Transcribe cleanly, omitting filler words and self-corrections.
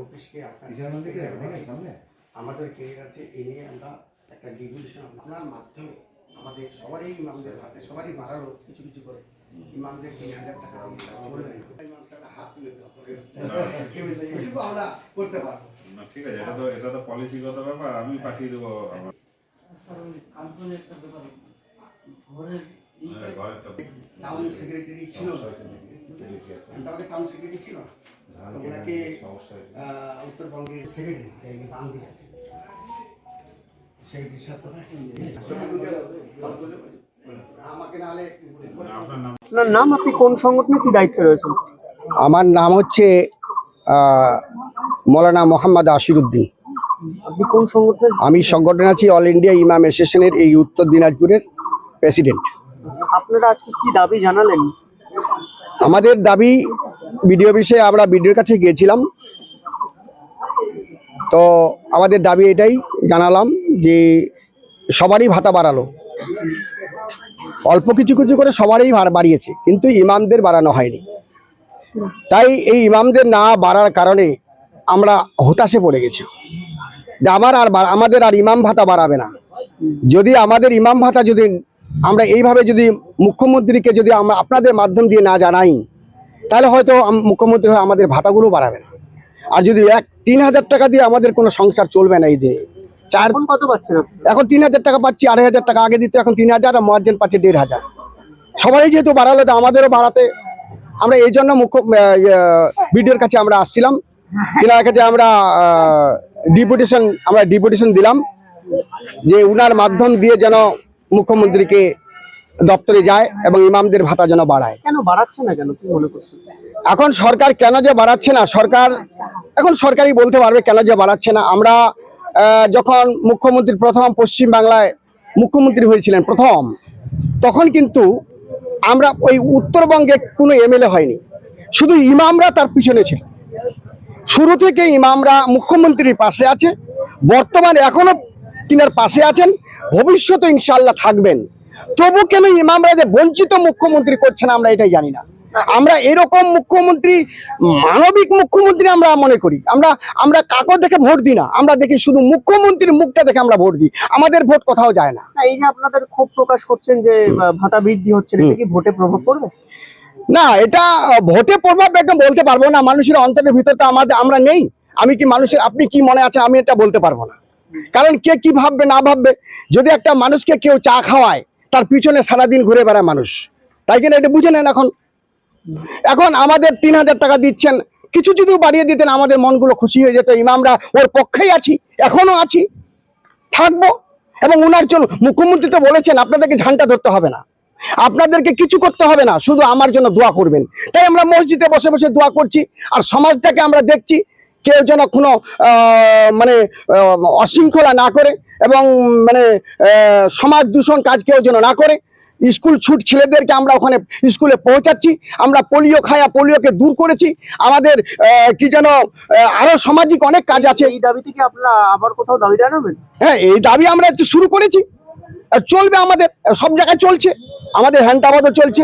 অফিসকে আমাদের কেরিয়ার আছে এই নিয়ে আমরা একটা ডিভিশন আপনার মাধ্যমে আমাদের সবারই ইমামদের হাতে সবারই বাড়ানো কিছু কিছু করে ইমামদের ৩,০০০ টাকা চলবে ইমামটাকে হাত তুলে আমরা করতে পারবো না। ঠিক আছে, এটা তো পলিসিগত ব্যাপার, আমি পাঠিয়ে দেবো। টাউন সেক্রেটারি ছিল, টাউন সেক্রেটারি ছিল ওনাকে উত্তরবঙ্গের সেক্রেটারি বাংলাদেশ আছে সেক্রেটারির সাথে আমাকে নাহলে। আপনার নাম, আপনি কোন সংগঠনে কি দায়িত্বে রয়েছেন? আমার নাম হচ্ছে মৌলানা মোহাম্মদ আশিরউদ্দিন। আপনি কোন সংগঠনে? আমি সংগঠন আছি অল ইন্ডিয়া ইমাম অ্যাসোসিয়েশনের এই উত্তর দিনাজপুরের প্রেসিডেন্ট। আপনারা আজকে কি দাবি জানালেন? আমাদের দাবি বিডিও বিষয়ে আমরা বিডিওর কাছে গিয়েছিলাম, তো আমাদের দাবি এটাই জানালাম যে সবারই ভাতা বাড়ালো, অল্প কিছু কিছু করে সবারই বাড়িয়েছে, কিন্তু ইমামদের বাড়ানো হয়নি। তাই এই ইমামদের না বাড়ার কারণে আমরা হতাশে পড়ে গেছি যে আমাদের আর ইমাম ভাতা বাড়াবে না। যদি আমাদের ইমাম ভাতা যদি আমরা এইভাবে যদি মুখ্যমন্ত্রীকে যদি আমরা আপনাদের মাধ্যম দিয়ে না জানাই, তাহলে হয়তো মুখ্যমন্ত্রী আমাদের ভাতাগুলো বাড়াবে না। আর যদি ৩,০০০ টাকা দিয়ে আমাদের কোনো সংসার চলবে না। এই দিয়ে কত পাচ্ছেন? এখন ৩,০০০ টাকা পাচ্ছি, ২,৫০০ টাকা আগে দিত, এখন ৩,০০০, আর মুয়াজ্জিন পাচ্ছে ১,৫০০। সবাই যেহেতু বাড়ালো, তো আমাদেরও বাড়াতে আমরা এই জন্য বিডিওর কাছে আমরা আসছিলাম। তিনার কাছে আমরা ডিপুটেশন দিলাম যে উনার মাধ্যম দিয়ে যেন মুখ্যমন্ত্রীকে দপ্তরে যায় এবং ইমামদের ভাতা যেন বাড়ায়। কেন বাড়াচ্ছে না, কেন কি মনে করছেন? এখন সরকার কেন যে বাড়াচ্ছে না, এখন সরকারই বলতে পারবে কেন যে বাড়াচ্ছে না। আমরা যখন মুখ্যমন্ত্রী প্রথম পশ্চিম বাংলায় মুখ্যমন্ত্রী হয়েছিলেন প্রথম, তখন কিন্তু আমরা ওই উত্তরবঙ্গে কোনো এমএলএ হয়নি, শুধু ইমামরা তার পিছনে ছিল। শুরু থেকে ইমামরা মুখ্যমন্ত্রীর পাশে আছে, বর্তমানে এখনো তিনার পাশে আছেন, ভবিষ্যতে ইনশাআল্লাহ থাকবেন। তবু কেন ইমামরা যে বঞ্চিত মুখ্যমন্ত্রী করছেন আমরা এটাই জানি না। আমরা এরকম মুখ্যমন্ত্রী, মানবিক মুখ্যমন্ত্রী আমরা মনে করি। আমরা কাগজ দেখে ভোট দিই না, আমরা দেখি শুধু মুখ্যমন্ত্রীর মুখটা দেখে আমরা ভোট দিই, আমাদের ভোট কোথাও যায় না। এই যে আপনাদের ক্ষোভ প্রকাশ করছেন যে ভাতা বৃদ্ধি হচ্ছে, এটা কি ভোটে প্রভাব পড়বে? না, এটা ভোটে প্রভাব একদম বলতে পারবো না। মানুষের অন্তরের ভিতর তো আমরা নেই। আমি কি মানুষের, আপনি কি মনে আছে আমি এটা বলতে পারবো না, কারণ কে কি ভাববে না ভাববে। যদি একটা মানুষকে কেউ চা খাওয়ায়, তার পিছনে সারাদিন ঘুরে বেড়ায় মানুষ, তাই কিনা এটা বুঝে নেন। এখন আমাদের ৩,০০০ টাকা দিচ্ছেন, কিছু যদি বাড়িয়ে দিতেন আমাদের মনগুলো খুশি হয়ে যেত। ইমামরা ওর পক্ষেই আছি, এখনো আছি, থাকবো। এবং উনার জন্য মুখ্যমন্ত্রী তো বলেছেন আপনাদেরকে ঝান্ডা ধরতে হবে না, আপনাদেরকে কিছু করতে হবে না, শুধু আমার জন্য দোয়া করবেন। তাই আমরা মসজিদে বসে বসে দোয়া করছি। আর সমাজটাকে আমরা দেখছি কেউ যেন কোনো অশৃঙ্খলা না করে এবং সমাজ দূষণ কাজ কেউ যেন না করে। স্কুল ছুট ছেলেদেরকে আমরা ওখানে স্কুলে পৌঁছাচ্ছি, আমরা পোলিও খায়া পোলিওকে দূর করেছি। আমাদের কি যেন আরো সামাজিক অনেক কাজ আছে। এই দাবি থেকে আপনারা আবার কোথাও দাবি জানাবেন? হ্যাঁ, এই দাবি আমরা একটু শুরু করেছি, চলবে, আমাদের সব জায়গায় চলছে, আমাদের হ্যান্ডাবাদও চলছে।